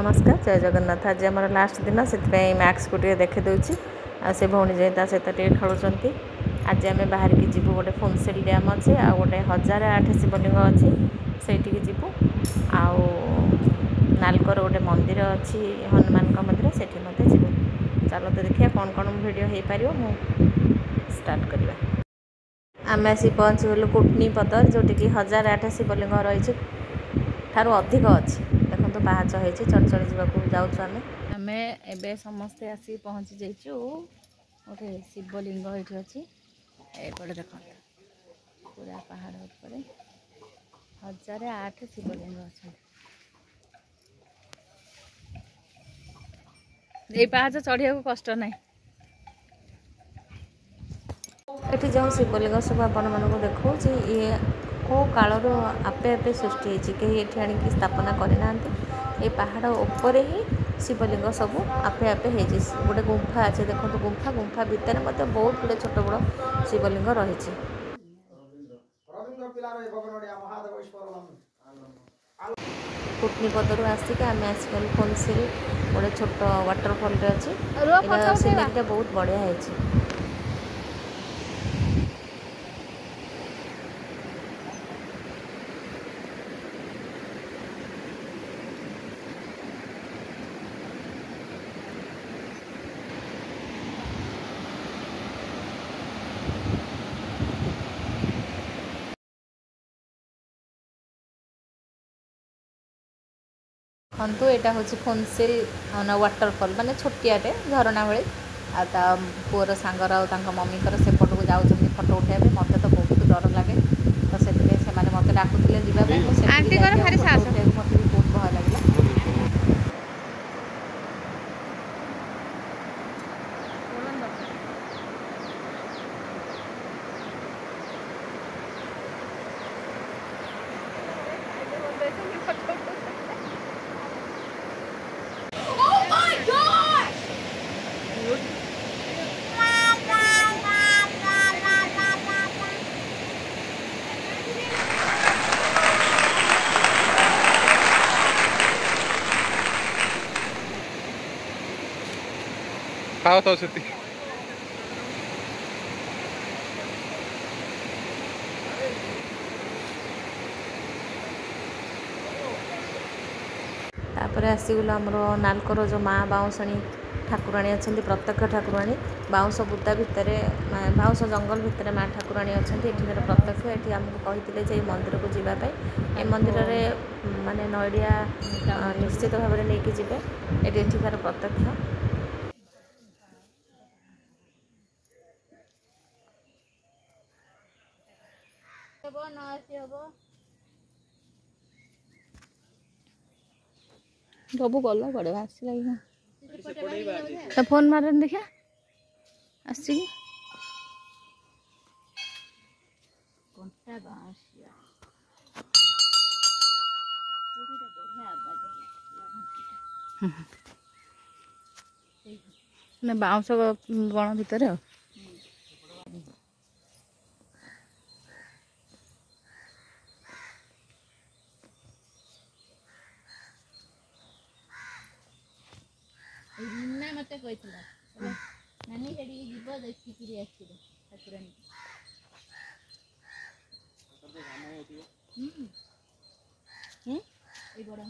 नमस्कार जय जगन्नाथ। आज आम लास्ट दिन से मैक्स को देखे दूसरी से भौणी जाए ता सहित खेलुंट। आज आम बाहर की जीवु गोटे फुनसिल डैम अच्छे आ गोटे 1008 शिवलिंग अच्छी से जीवु नालकर गोटे मंदिर अच्छी हनुमान मंदिर से जीवु। चलो तो देखिए कौन कौन वीडियो हो पार स्टार्ट करवा। आम आसी पहुँची गलु कुटनी पदर जोटि 1008 शिवलिंग रही ठारू अधिक अच्छी देखो पाहाच हो चढ़ चढ़ जाऊँ आम एवं समस्ते आसी पहुँची जाइचु गोटे शिवलिंग ये अच्छी एपटे देख पूरा पहाड़ उपर 1008 शिवलिंग अच्छा ये पाहाच चढ़िया कष्ट ना ये जो शिवलिंग सब आपण मानक देखो ये को कालर आपे आपे सृष्टि होती कहीं ये आणिक स्थापना करना ये पहाड़ उपर ही शिवलिंग सब आपे आपे गोटे गुंफा अच्छे देखो गुंफा गुंफा भितर बहुत गुड़े छोट बड़ शिवलिंग रही। कुटनी पदर आसिक आम आसगल फुनसिल गोटे छोट वाटरफल अच्छी सीनरी बहुत बढ़िया है। देखु यहाँ हूँ फुनसिल वाटरफल माने छोटियाटे झरणा भाई आ पुअर सांगर मम्मी सेपट को जाऊँ फोटो उठाइबे मत तो बहुत डर लगे तो से मत डाकुले जावाई मत भी बहुत भय लगे। खाओ तो सुती तापर आसीगलु आमर नालकर जो माँ बाउंसणी ठाकुराणी अच्छा प्रत्यक्ष ठाकुराणी बाउंस बुदा भितर बाउंस जंगल भितर माँ ठाकुराणी अच्छा ये प्रत्यक्ष ये आमको कही मंदिर को जावाई मंदिर में माने नड़िया निश्चित भाव में नहीं कि एठार प्रत्यक्ष बाबू गला पड़े आस लगे फोन मार देखा आस बाउंस बण भितर मत नानी जीव देखिक ठाकुरानी बड़ा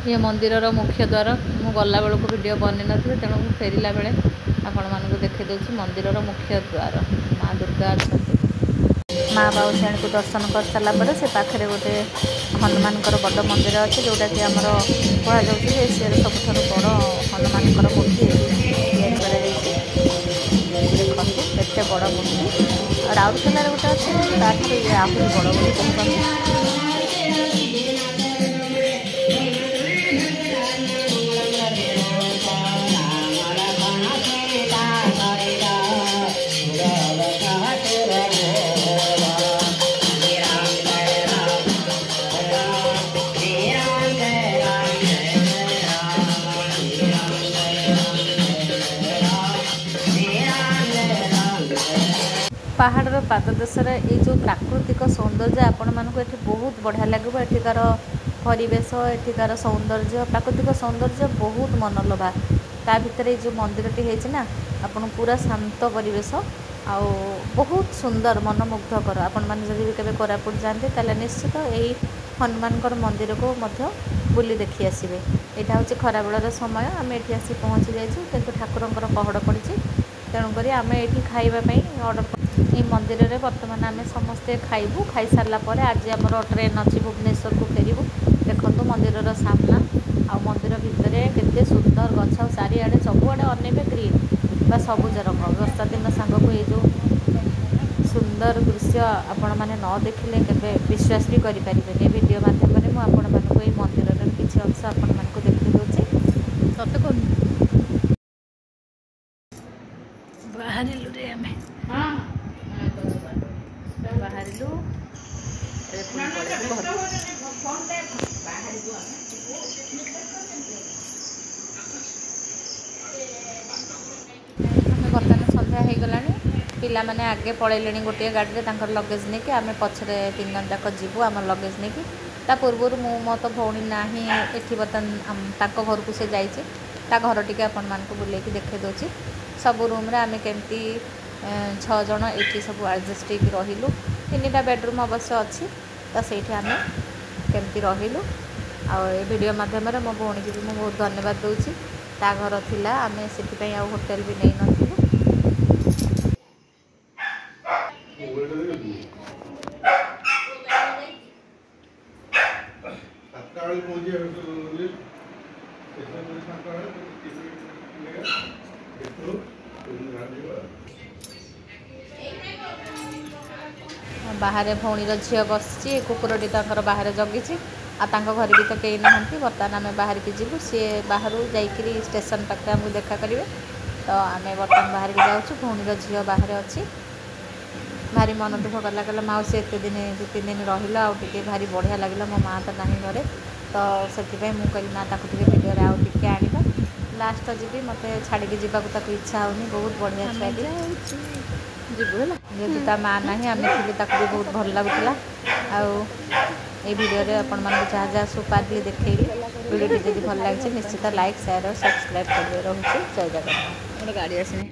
ये मंदिर मुख्य द्वार मु गला बेलू वीडियो बनी नी तेणु फेरला बेले आपण मानक देखे दूसरी मंदिर मुख्य द्वार माँ दुर्गा अच्छा माँ बाउसाणी को दर्शन कर सारापर से पाखे गोटे हनुमान बड़ मंदिर अच्छे जोटा कि आमर कहुचे सबुठ बड़ हनुमान मूर्ति देखते बड़ मूर्ति राउरकेला गोटे अच्छे आहरी बड़ बोली कहते पहाड़ पाददेशर ये जो प्राकृतिक सौंदर्य आपण मानक ये बहुत बढ़िया लगे। एठिकार परिवेश एठिकार सौंदर्य प्राकृतिक सौंदर्य बहुत मनलोभा। ता भितर जो मंदिरटी है आपन पूरा शांत परिवेश आ बहुत सुंदर मनमुग्धकर। आपण मैंने जब भी केवे कोरापुट जाते ताले निश्चित यही हनुमान मंदिर को मध्य बुली देखी आसबे। यहाँ हूँ खराबेलर समय आम ये आसी पहुँची जाइए किंतु ठाकुरंकर पहड़ पड़ी तेणुक आम ये खावाई ऑर्डर ये मंदिर में बर्तमान आम समस्ते खाइबू। खाई सारा पर आज आम ट्रेन अच्छी भुवनेश्वर को फेरबू। देखो मंदिर सामना आ मंदिर भितर केते सुंदर गछ चारिआडे सबुआडे अनेक ग्रीन बा सबुज रंग। वर्षा दिन सांग को ये जो सुंदर दृश्य आपण मैंने न देखिले केबे विश्वास भी करें। वीडियो माध्यम मुझे आपण मंदिर किसी अंश आपण मानक देखी दूसरी सत कौन बाहरिलु रे आम बाहरिलु बर्तमान सन्ध्या हो गला। पिला माने आगे पलैले गोटे गाड़ी में लगेज नहीं कि आम पछरे 3 जन जाक जीवु आम लगेज नहीं कि ता पूर्व मो तो भौणी ना ही एठी बर्तमान घर को से जाइए घर टी आपण मान बुले देखे दूसरी सब रूम रे आम केमती 6 जन ये सब एडजस्ट रहिलु। 3टा बेडरूम अवश्य अच्छी तो से आम केमती रहिलु। आ वीडियो माध्यम मो भौणी की भी बहुत धन्यवाद दूसरी। ता घर थिला आम से होटेल भी नहीं नथिलु। बाहर भौणीर झील बसी कुकुरटी बाहर जगी घर भी तो कहीं नहांती। बर्तमान आम बाहर की जीवु सी बाहर जाकि स्टेशन पाखे आमको देखा करेंगे तो आम बर्तमान बाहर की जाऊँ। भौणीर झील बाहर अच्छी भारी मन दुख कला कहला माउसी एत दिन 2-3 दिन रहा आगे भारी बढ़िया लगे। मो माँ तो ना घरे तो से मुझे ना वीडियो आउ टे आना लास्ट जी मत छाड़ी जावाक इच्छा होनी। बहुत बढ़िया छुआटी जीवु है जेहतु ता माँ ना आम थी भी बहुत भल लगुला। आई वीडियो आपण मानक जहाँ जहाँ सब पार्ली देखली वीडियो जब भल लगे निश्चित लाइक शेयर और सब्सक्राइब कर रोचे। जय जगन्नाथ। गाड़ी आसनी।